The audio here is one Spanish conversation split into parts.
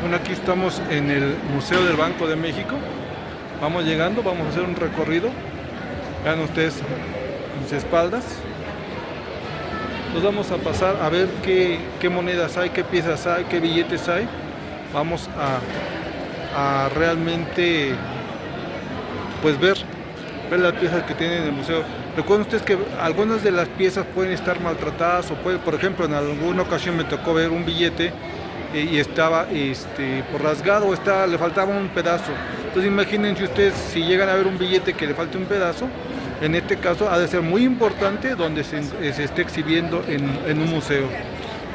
Bueno, aquí estamos en el Museo del Banco de México. Vamos llegando, vamos a hacer un recorrido. Vean ustedes mis espaldas. Nos vamos a pasar a ver qué monedas hay, qué piezas hay, qué billetes hay. Vamos a realmente pues ver las piezas que tienen en el museo. Recuerden ustedes que algunas de las piezas pueden estar maltratadas o puede, por ejemplo, en alguna ocasión me tocó ver un billete y estaba por rasgado, le faltaba un pedazo. Entonces imagínense ustedes si llegan a ver un billete que le falte un pedazo. En este caso ha de ser muy importante donde se esté exhibiendo en un museo.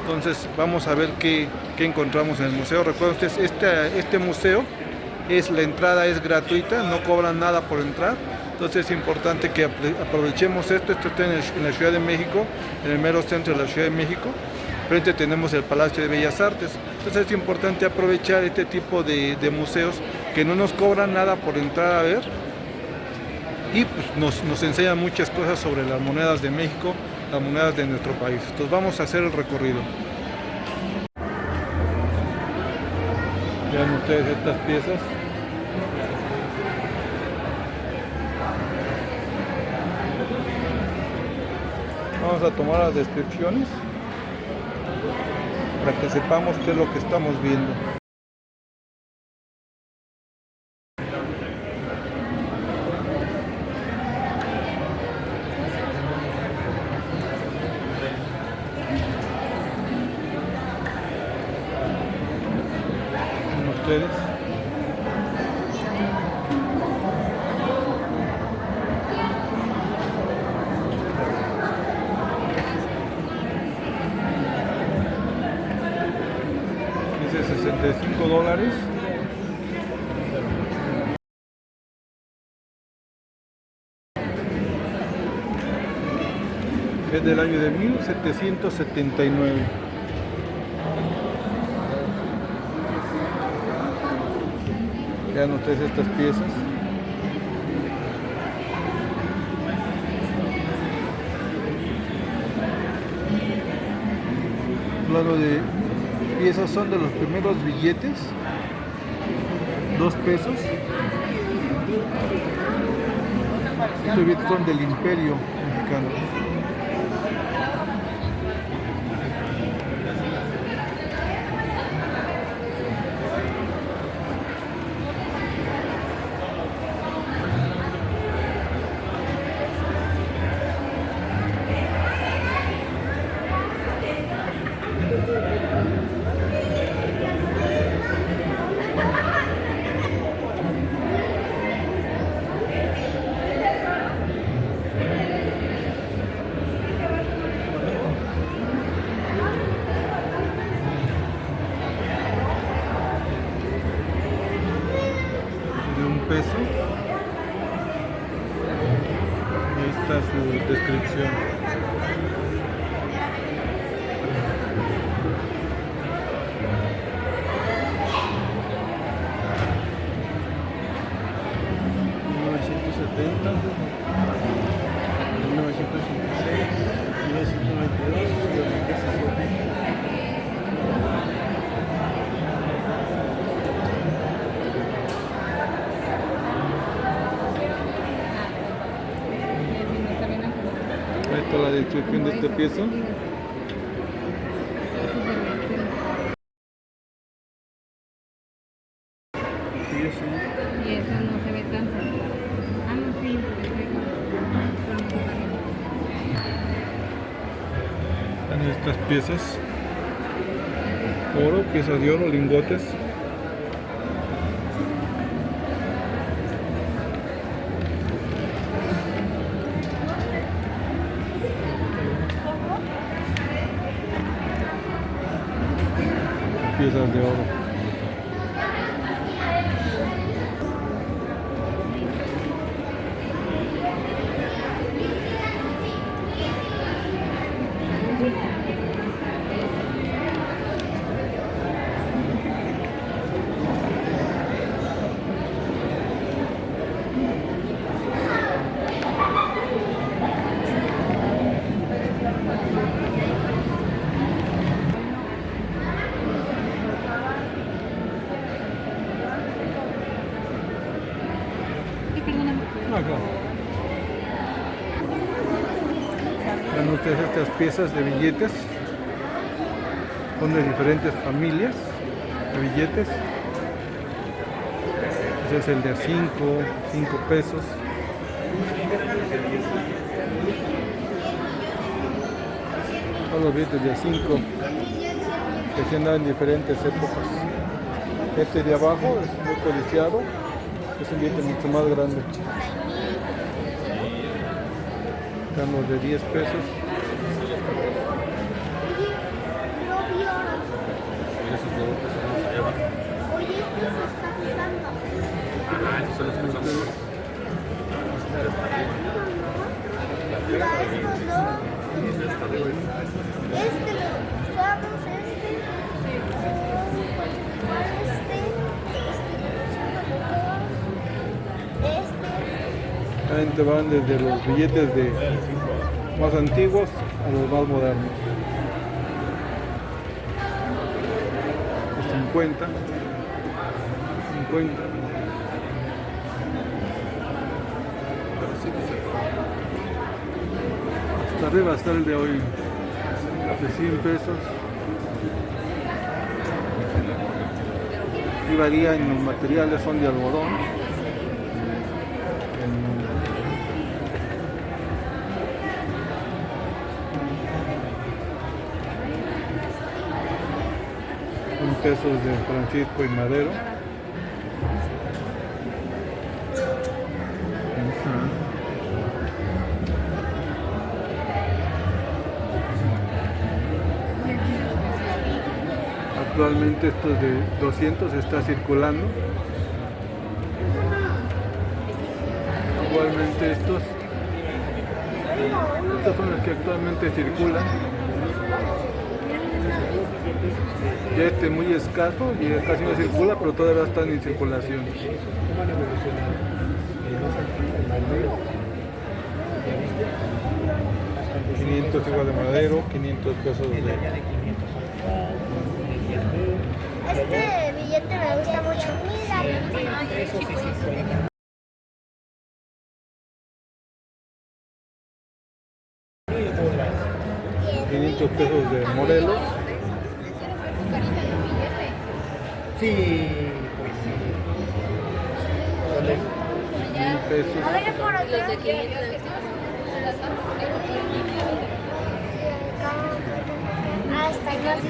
Entonces vamos a ver qué encontramos en el museo. Recuerden ustedes, este museo la entrada es gratuita, no cobran nada por entrar. Entonces es importante que aprovechemos esto. Esto está en la Ciudad de México, en el mero centro de la Ciudad de México. Frente tenemos el Palacio de Bellas Artes. Entonces es importante aprovechar este tipo de museos que no nos cobran nada por entrar a ver. Y pues nos enseñan muchas cosas sobre las monedas de México, las monedas de nuestro país. Entonces vamos a hacer el recorrido. Vean ustedes estas piezas. Vamos a tomar las descripciones para que sepamos qué es lo que estamos viendo. Ustedes. Dice $65. Es del año de 1779. Vean ustedes estas piezas. Claro, de piezas son de los primeros billetes, 2 pesos. Estos billetes son del Imperio Mexicano. Peso. Ahí está su descripción. ¿1970? ¿1986? ¿1992? Esta es la descripción de esta pieza. Y eso no se ve tanto. Ah, no, sí. Están estas piezas. Oro, piezas de oro, lingotes. Piezas de oro. Ajá. Vean ustedes estas piezas de billetes. Son de diferentes familias de billetes. Ese es el de 5 pesos. Son los billetes de 5 que se han dado en diferentes épocas. Este de abajo es muy codiciado, es un billete mucho más grande. Estamos de 10 pesos. Realmente van desde los billetes de más antiguos a los más modernos. De 50. Hasta arriba está el de hoy, de 100 pesos. Y varía en los materiales, son de algodón. Pesos de Francisco y Madero. Actualmente estos de 200 está circulando. Igualmente estos son los que actualmente circulan. Ya este muy escaso y casi no circula, pero todavía están en circulación. 500 igual de Madero, 500 pesos de... Este billete me gusta mucho. 500 pesos de Morelos. Sí, pues sí. 1000 pesos. A ver, por acá. Ah, está casi.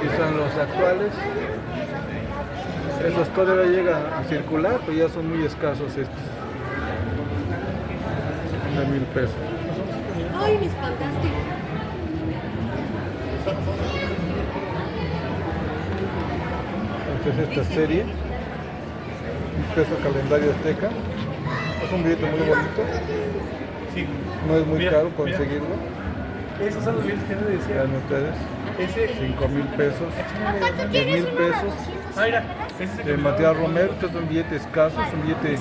Y son los actuales. Esos todavía llegan a circular, pero ya son muy escasos estos. De 1000 pesos. Ay, me espantaste. Entonces esta serie, un peso calendario azteca, es un billete muy bonito, Sí. no es muy Mira, caro mira. conseguirlo. Esos son los billetes que te decía. Vean ustedes, Ese. 5,000 pesos, Acá tú 10,000 tienes uno de pesos. 200. Ah, mira. Ese es el De que me Matías Romero, este es un billete escaso, es un billete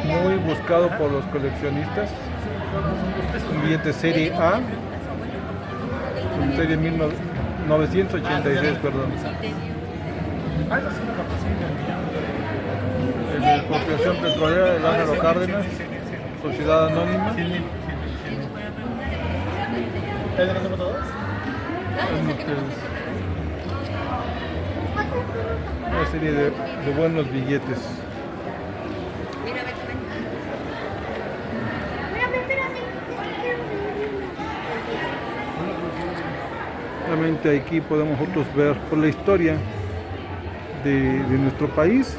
muy buscado por los coleccionistas, un billete serie A, un serie 1986, perdón. Ah, eso sí me capacita. El de Expropiación Petrolera de Lázaro Cárdenas, Sociedad Anónima. ¿Es de los tengo todos? Vean ustedes. Una serie de buenos billetes. Espérame, espérame. Realmente aquí podemos nosotros ver por la historia de nuestro país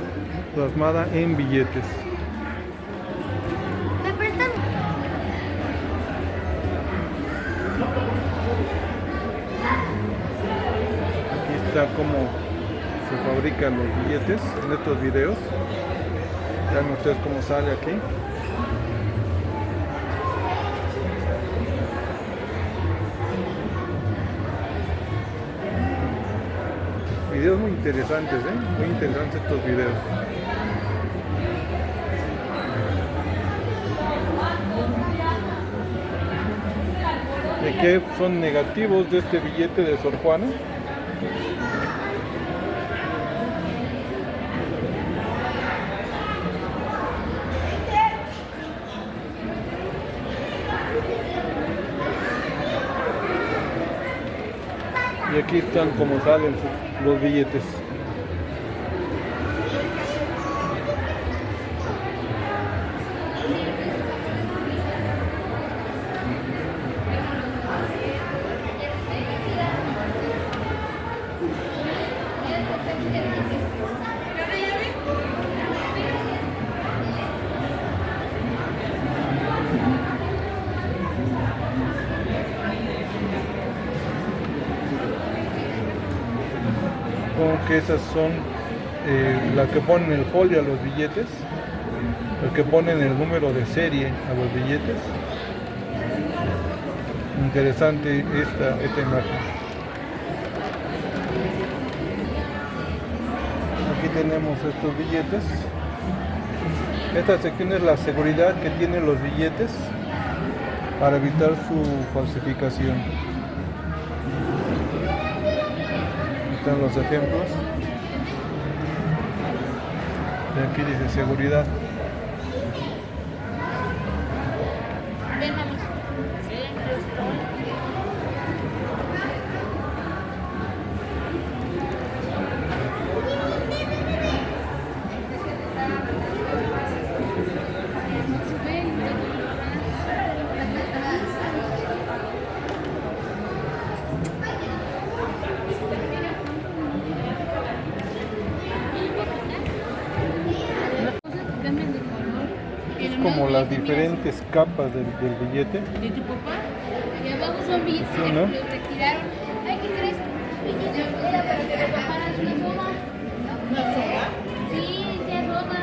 plasmada en billetes. ¿Me prestan? Aquí está cómo se fabrican los billetes en estos videos. Vean ustedes cómo sale aquí. Videos muy interesantes, muy interesantes estos videos. ¿De qué son negativos de este billete de Sor Juana? Aquí están como salen los billetes. Como que esas son las que ponen el folio a los billetes, los que ponen el número de serie a los billetes. Interesante esta imagen. Aquí tenemos estos billetes. Esta sección es la seguridad que tienen los billetes para evitar su falsificación. Están los ejemplos. Y aquí dice seguridad. Como las diferentes capas del billete. ¿De tu papá? Y abajo son billetes Sí, que ¿no? los retiraron. Ay, ¿qué crees? Era para que lo bajaras una soga. ¿Una soga? Sí, ya roba.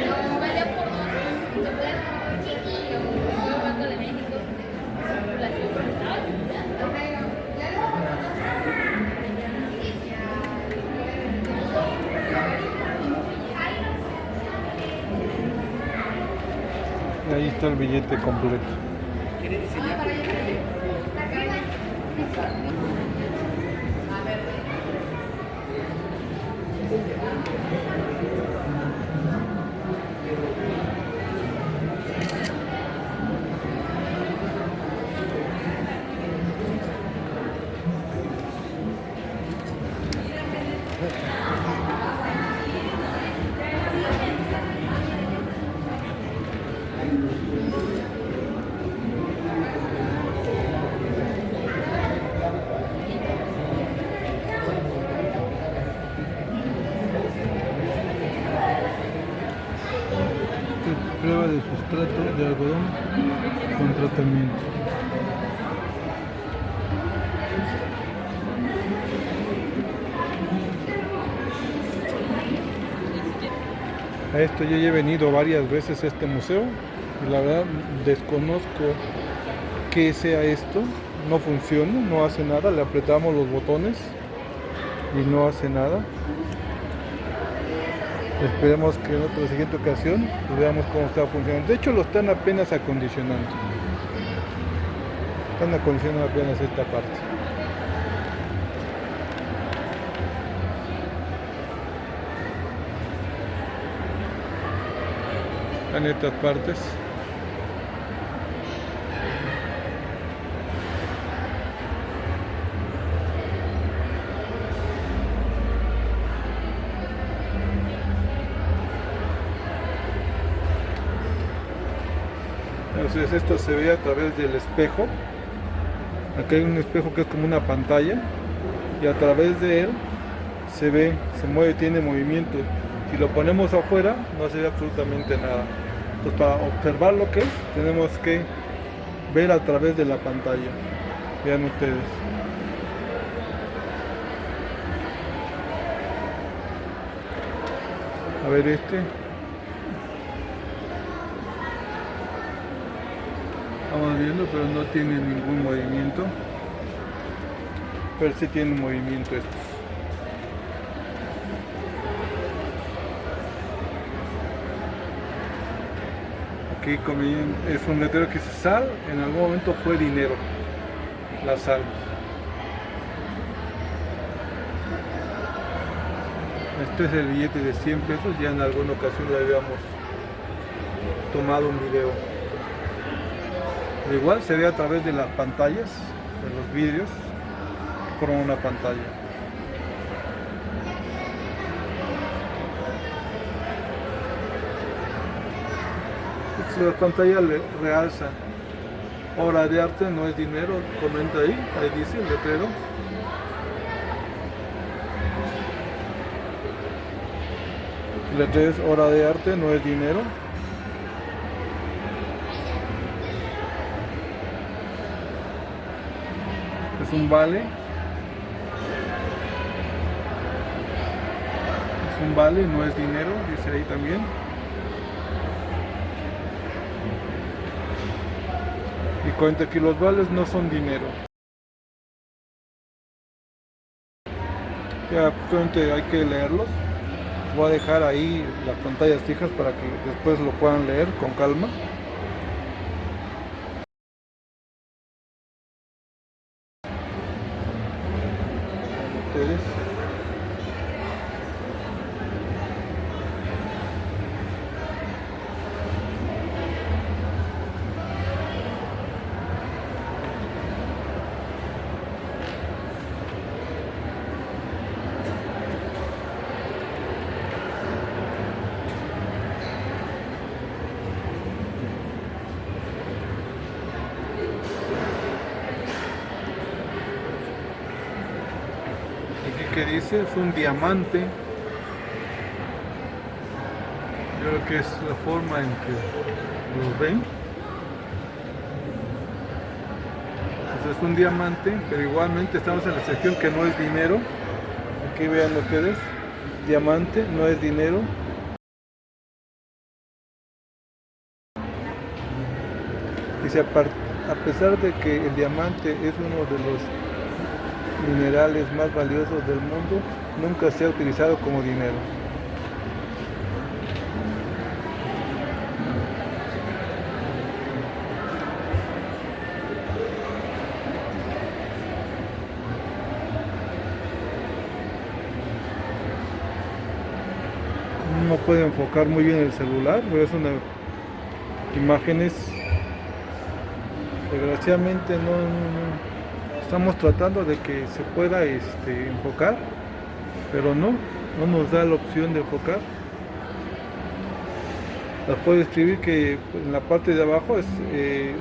No, vale por dos. ¿Te puedes comprar chiquillo? Yo Banco de México. La Ahí está el billete completo. Prueba de sustrato de algodón con tratamiento. A esto yo ya he venido varias veces a este museo y la verdad desconozco qué sea esto. No funciona, no hace nada, le apretamos los botones y no hace nada. Esperemos que en otra siguiente ocasión veamos cómo está funcionando. De hecho lo están apenas acondicionando. Están acondicionando apenas esta parte. En estas partes. Entonces esto se ve a través del espejo. Aquí hay un espejo que es como una pantalla y a través de él se ve, se mueve, tiene movimiento. Si lo ponemos afuera no se ve absolutamente nada. Entonces para observar lo que es tenemos que ver a través de la pantalla. Vean ustedes. A ver este. Vamos viendo, pero no tiene ningún movimiento. Pero sí tiene movimiento estos. Aquí es un letrero que dice sal, en algún momento fue dinero. La sal. Este es el billete de 100 pesos, ya en alguna ocasión le habíamos tomado un video. Igual se ve a través de las pantallas de los vidrios que forman una pantalla. La pantalla le realza: obra de arte no es dinero, comenta ahí dice el letrero. Letrero es: obra de arte no es dinero. Es un vale. Es un vale, no es dinero, dice ahí también. Y cuenta que los vales no son dinero. Ya, justamente hay que leerlos. Voy a dejar ahí las pantallas fijas para que después lo puedan leer con calma. Ustedes. Aquí que dice, es un diamante. Yo creo que es la forma en que los ven. Entonces es un diamante, pero igualmente estamos en la sección que no es dinero. Aquí vean ustedes, diamante no es dinero. Dice, a pesar de que el diamante es uno de los minerales más valiosos del mundo, nunca se ha utilizado como dinero. No puede enfocar muy bien el celular, pero es una imágenes. Desgraciadamente no estamos tratando de que se pueda enfocar, pero no nos da la opción de enfocar. Las puedo escribir que en la parte de abajo es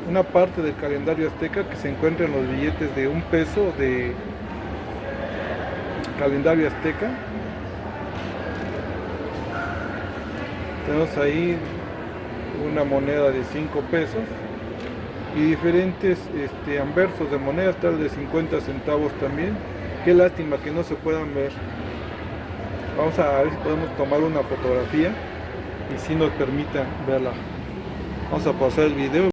una parte del calendario azteca que se encuentra en los billetes de $1 de calendario azteca. Tenemos ahí una moneda de 5 pesos y diferentes anversos de monedas, tal de 50 centavos también. Qué lástima que no se puedan ver. Vamos a ver si podemos tomar una fotografía y si nos permita verla. Vamos a pausar el video.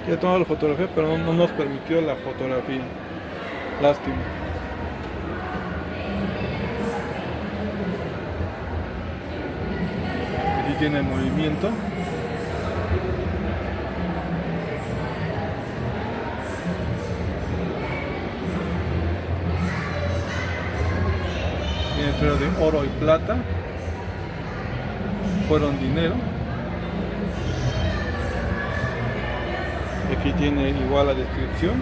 Ya tomamos la fotografía, pero no nos permitió la fotografía. Lástima. Aquí tiene movimiento. Tiene de oro y plata. Fueron dinero. Aquí tiene igual la descripción.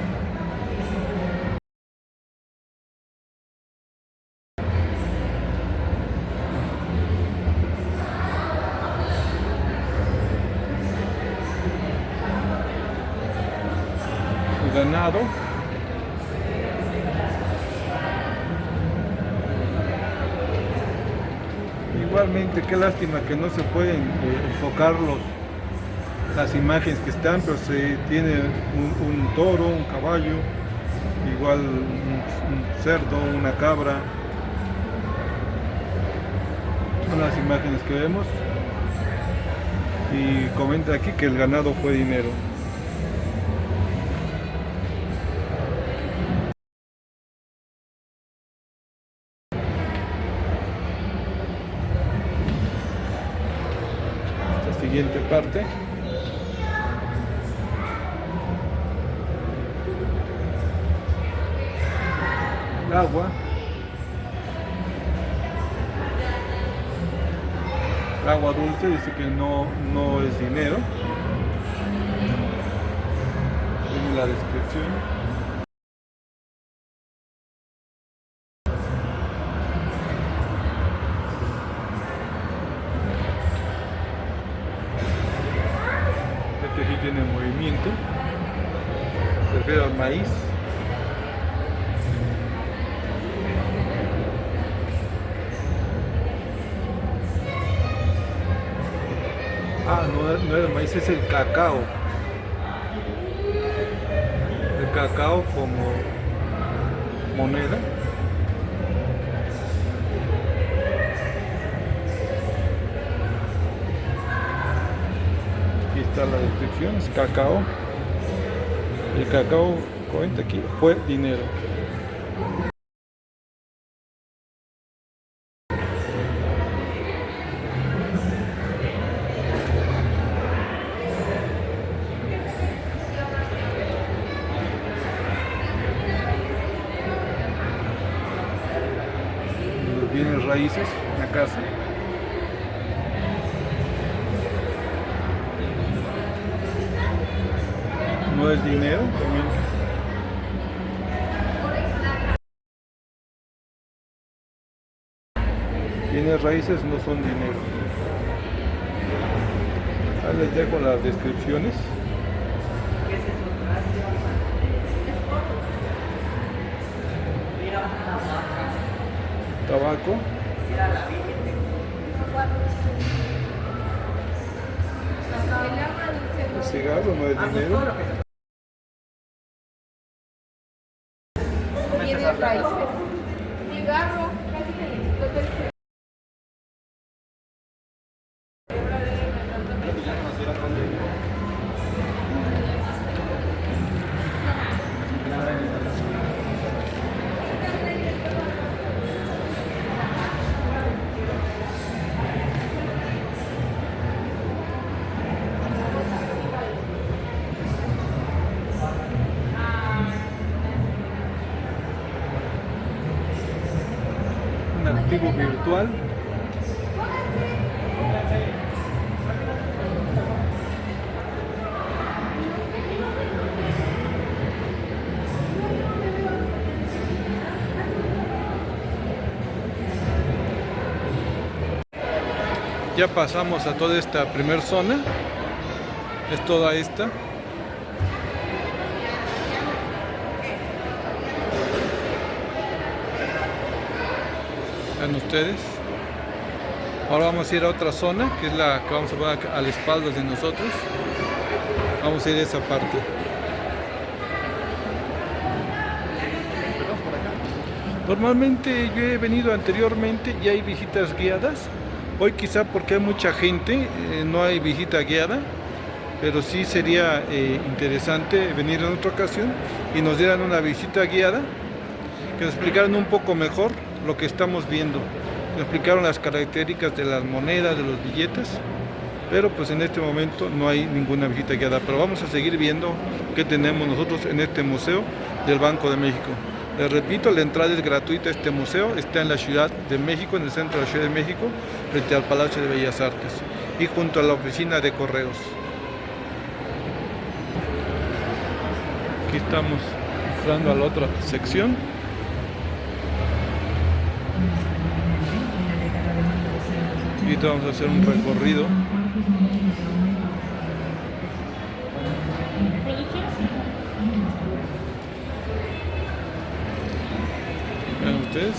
Ganado. Igualmente, qué lástima que no se pueden enfocar las imágenes que están, pero se tiene un toro, un caballo, igual un cerdo, una cabra. Son las imágenes que vemos. Y comenta aquí que el ganado fue dinero. Siguiente parte. El agua. El agua dulce dice que no es dinero. la descripción. Este sí tiene movimiento. Se refiere al maíz. Ah, no es el maíz, es el cacao. El cacao como moneda. Aquí está la descripción, es cacao. El cacao, cuenta aquí, fue dinero. Los bienes raíces, una casa. No es dinero, también. Bienes raíces no son dinero. Ahí les dejo las descripciones. Tabaco. El cigarro no es dinero. Bienes raíces. Cigarro. Un activo virtual. Ya pasamos a toda esta primer zona. Es toda esta. Vean ustedes. Ahora vamos a ir a otra zona, que es la que vamos a ver a la espalda de nosotros. Vamos a ir a esa parte. Normalmente yo he venido anteriormente y hay visitas guiadas. Hoy quizá porque hay mucha gente, no hay visita guiada, pero sí sería interesante venir en otra ocasión y nos dieran una visita guiada, que nos explicaran un poco mejor lo que estamos viendo. Nos explicaron las características de las monedas, de los billetes, pero pues en este momento no hay ninguna visita guiada. Pero vamos a seguir viendo qué tenemos nosotros en este museo del Banco de México. Les repito, la entrada es gratuita a este museo, está en la Ciudad de México, en el centro de la Ciudad de México, frente al Palacio de Bellas Artes y junto a la oficina de correos. Aquí estamos entrando a la otra sección. Y ahorita vamos a hacer un recorrido. Vean ustedes,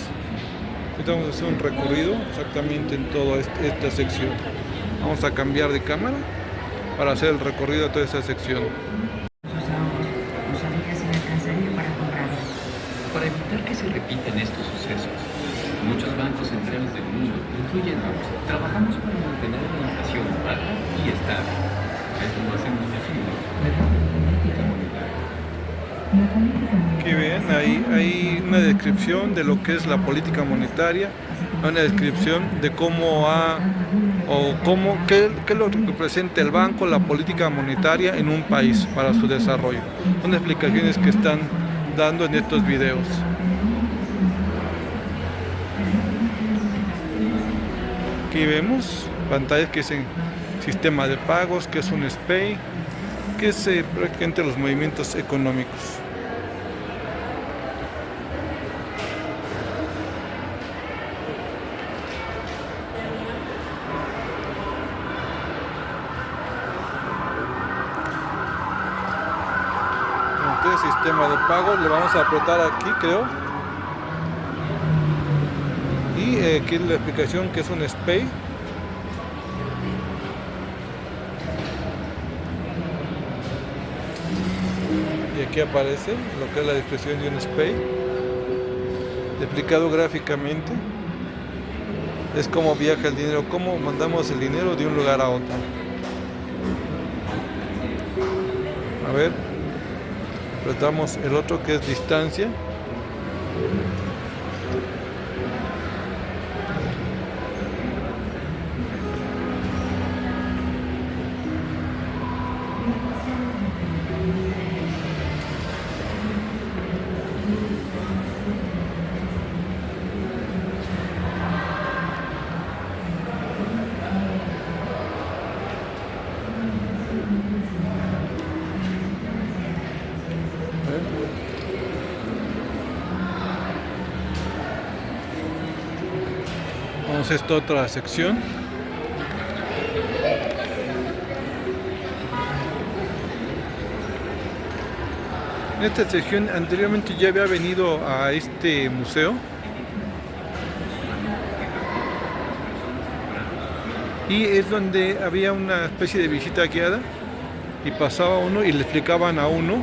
ahorita vamos a hacer un recorrido exactamente en toda esta sección. Vamos a cambiar de cámara para hacer el recorrido de toda esta sección. Para evitar que se repitan estos sucesos, muchos bancos centrales del mundo, incluyéndonos, trabajamos para mantener la inflación baja y estable. Esto lo hacemos posible mediante la política monetaria. Aquí ven, hay una descripción de lo que es la política monetaria, una descripción de cómo qué es lo que representa el banco, la política monetaria en un país para su desarrollo. Son explicaciones que están dando en estos videos. Aquí vemos pantallas que dicen sistema de pagos, que es un SPAY, que es prácticamente los movimientos económicos. Entonces, sistema de pagos, le vamos a apretar aquí, creo. Y aquí es la explicación que es un SPAY. Y aquí aparece lo que es la descripción de un SPAY, explicado gráficamente. Es cómo viaja el dinero, cómo mandamos el dinero de un lugar a otro. A ver, apretamos el otro que es distancia. Vamos a esta otra sección. En esta sección anteriormente ya había venido a este museo y es donde había una especie de visita guiada y pasaba uno y le explicaban a uno.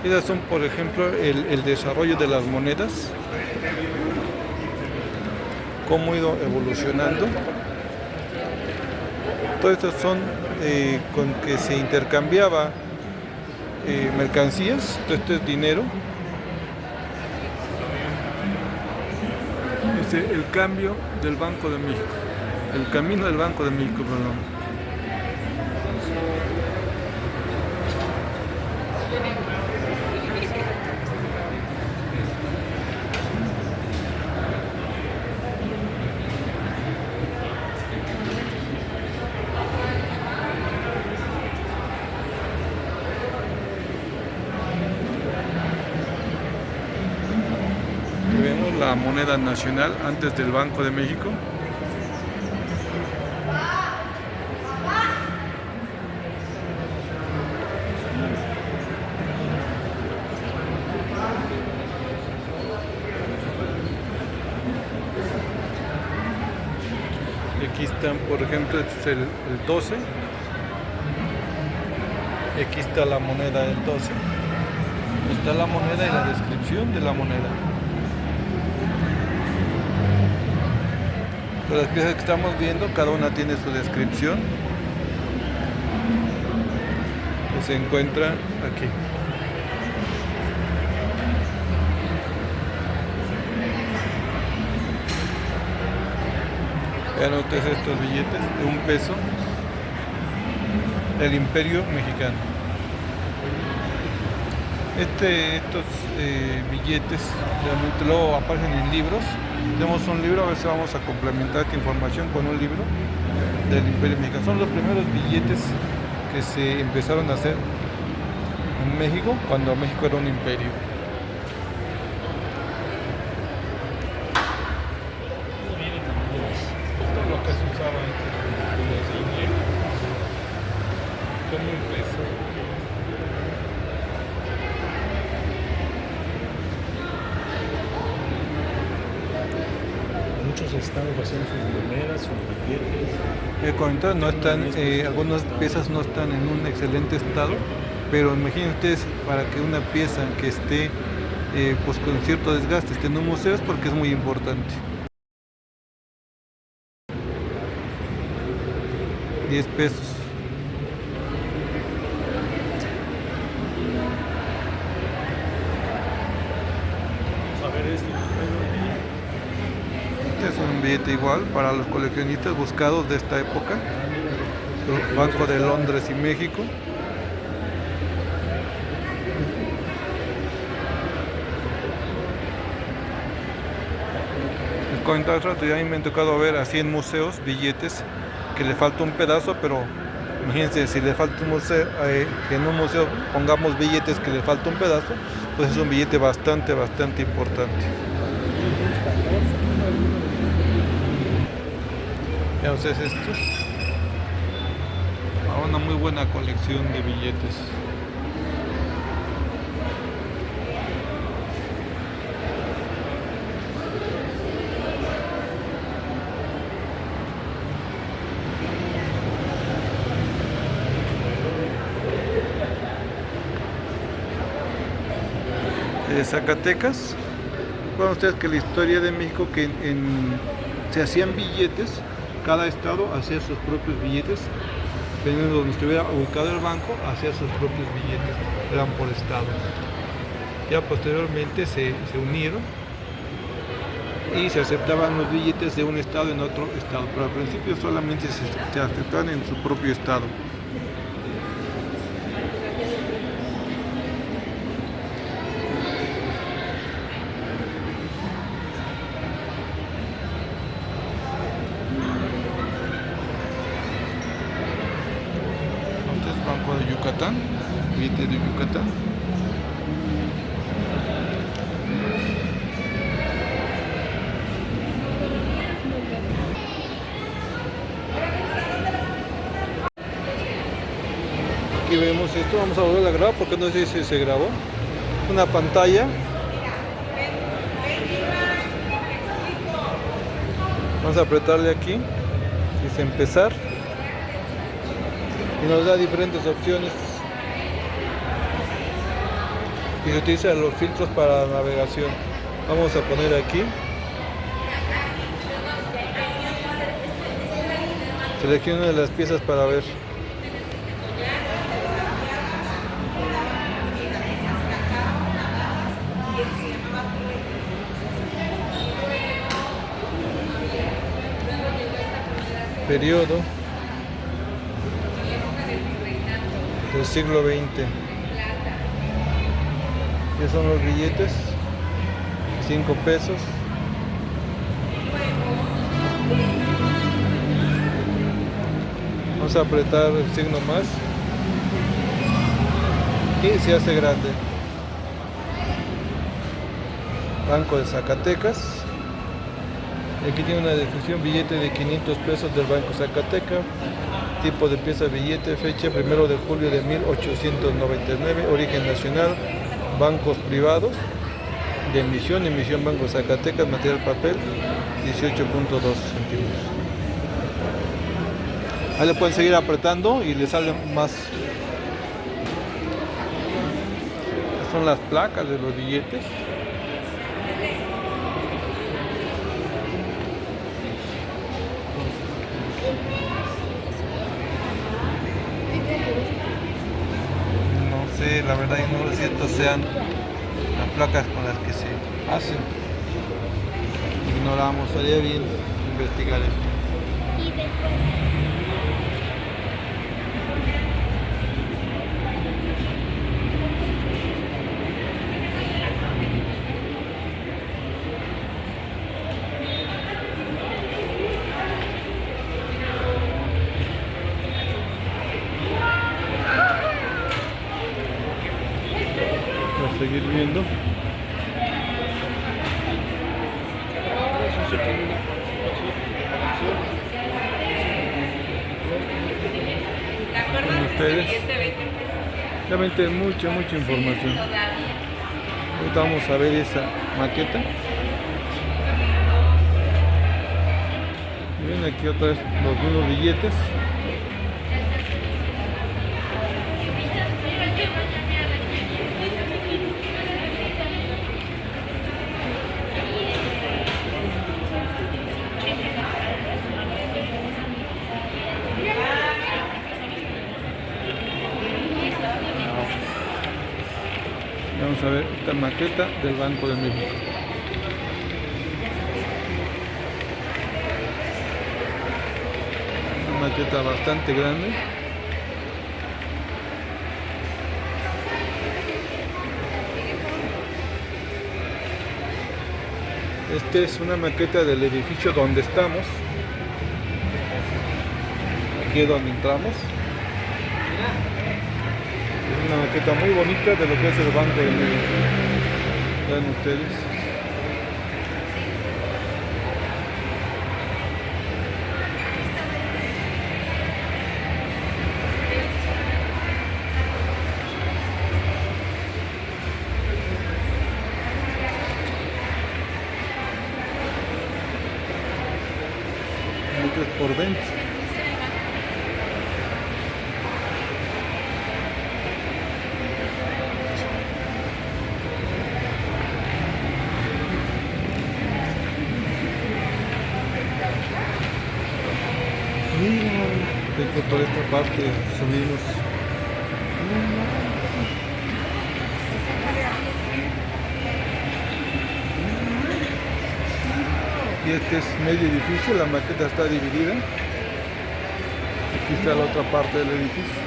Esas son, por ejemplo, el desarrollo de las monedas, cómo ha ido evolucionando. Todos estos son con que se intercambiaba mercancías. Esto es dinero. El cambio del Banco de México, el camino del Banco de México, perdón. Vemos la moneda nacional antes del Banco de México. Y aquí están, por ejemplo, este es el 12. Y aquí está la moneda del 12. Está la moneda y la descripción de la moneda. Las piezas que estamos viendo, cada una tiene su descripción, que se encuentra aquí. Vean ustedes estos billetes de $1 del Imperio Mexicano. Estos billetes realmente luego aparecen en libros. Tenemos un libro, a ver si vamos a complementar esta información con un libro del Imperio Mexicano. Son los primeros billetes que se empezaron a hacer en México cuando México era un imperio. Esto es lo que se usaba en los indios. Como $1. Muchos estados hacían sus monedas, sus billetes. Comentar, no están, algunas piezas no están en un excelente estado, pero imaginen ustedes, para que una pieza que esté pues con cierto desgaste esté en un museo es porque es muy importante. 10 pesos. Vamos a ver esto. Este es un billete igual para los coleccionistas buscados de esta época. Banco de Londres y México. Les comentaba otro rato, ya a mí me ha tocado ver así en museos billetes que le falta un pedazo, pero Imagínense, si le falta un museo, que en un museo pongamos billetes que le falta un pedazo, pues es un billete bastante importante. Vean ustedes estos. Una muy buena colección de billetes. De Zacatecas. Recuerdan ustedes que la historia de México, que se hacían billetes, cada estado hacía sus propios billetes, dependiendo de donde estuviera ubicado el banco, hacía sus propios billetes, eran por estados. Ya posteriormente se unieron y se aceptaban los billetes de un estado en otro estado, pero al principio solamente se aceptaban en su propio estado. Banco de Yucatán, billete de Yucatán. Aquí vemos esto, vamos a volver a grabar porque no sé si se grabó. Una pantalla. Vamos a apretarle aquí, dice empezar. Y nos da diferentes opciones y se utilizan los filtros para navegación. Vamos a poner aquí, selecciona una de las piezas para ver. Periodo del siglo XX. ¿Qué son los billetes? 5 pesos. Vamos a apretar el signo más y se hace grande. Banco de Zacatecas. Aquí tiene una descripción: billete de 500 pesos del Banco Zacateca. Tipo de pieza billete, fecha 1 de julio de 1899, origen nacional, bancos privados, de emisión Banco Zacatecas, material papel, 18.2 centímetros. Ahí le pueden seguir apretando y le salen más. Estas son las placas de los billetes. La verdad no sé si estas sean las placas con las que se hacen. Ignoramos, sería bien investigar esto. Y después seguir viendo. Con ustedes realmente mucha información. Ahorita vamos a ver esa maqueta. Y ven aquí otra vez los mismos billetes. Vamos a ver esta maqueta del Banco de México. Una maqueta bastante grande. Esta es una maqueta del edificio donde estamos. Aquí es donde entramos. Una maqueta muy bonita de lo que es el Banco de México. Vean ustedes. Esto es por dentro. Mira, por esta parte subimos. Y este es medio edificio, la maqueta está dividida. Aquí está la otra parte del edificio.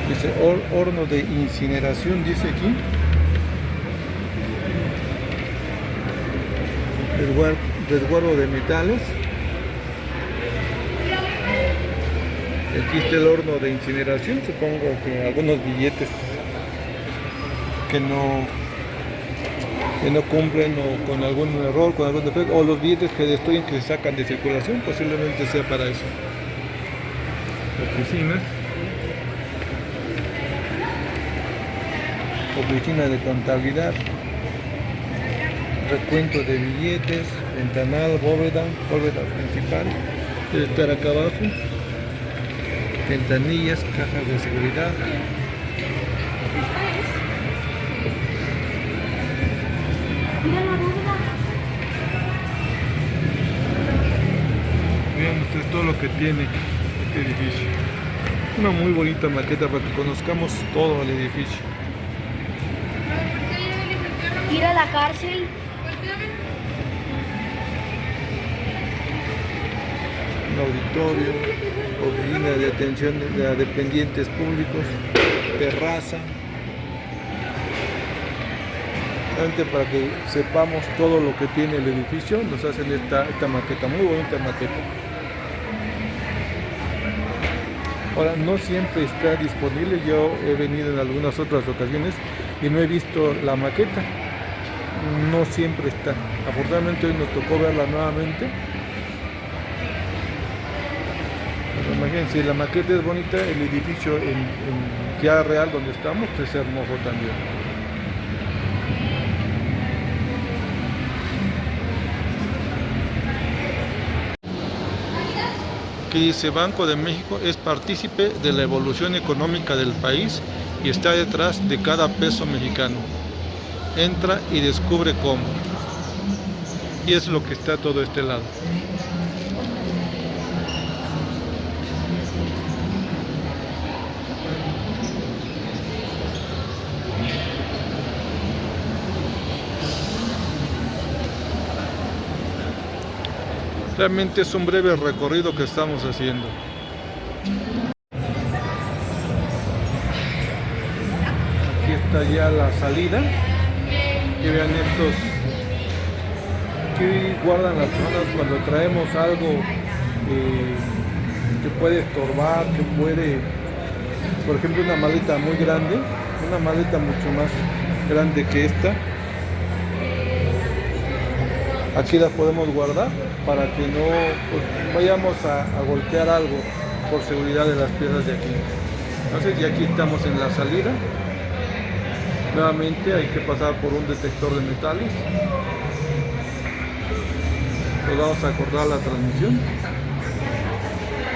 Dice horno de incineración, dice aquí. Resguardo de metales. Aquí está el horno de incineración, supongo que algunos billetes que no cumplen o con algún error, con algún defecto, o los billetes que destruyen, que se sacan de circulación, posiblemente sea para eso. Oficinas. Oficina de contabilidad. Recuento de billetes, ventanal, bóveda principal. Debe estar acá abajo. Ventanillas, cajas de seguridad. Vean ustedes todo lo que tiene este edificio. Una muy bonita maqueta para que conozcamos todo el edificio. Ir a la cárcel. Un auditorio, oficina de atención a dependientes públicos, terraza. Realmente para que sepamos todo lo que tiene el edificio, nos hacen esta maqueta, muy bonita maqueta. Ahora, no siempre está disponible, yo he venido en algunas otras ocasiones y no he visto la maqueta, no siempre está. Afortunadamente hoy nos tocó verla nuevamente. Pero imagínense, la maqueta es bonita, el edificio en ya real donde estamos es hermoso también. Aquí dice: Banco de México es partícipe de la evolución económica del país y está detrás de cada peso mexicano. Entra y descubre cómo. Y es lo que está todo este lado. Realmente es un breve recorrido que estamos haciendo. Aquí está ya la salida. Que vean estos. Aquí guardan las personas cuando traemos algo que puede estorbar, que puede, por ejemplo, una maleta muy grande, una maleta mucho más grande que esta. Aquí la podemos guardar para que no vayamos a golpear algo por seguridad de las piezas de aquí. Entonces ya aquí estamos en la salida. Nuevamente hay que pasar por un detector de metales. Pues vamos a acordar la transmisión.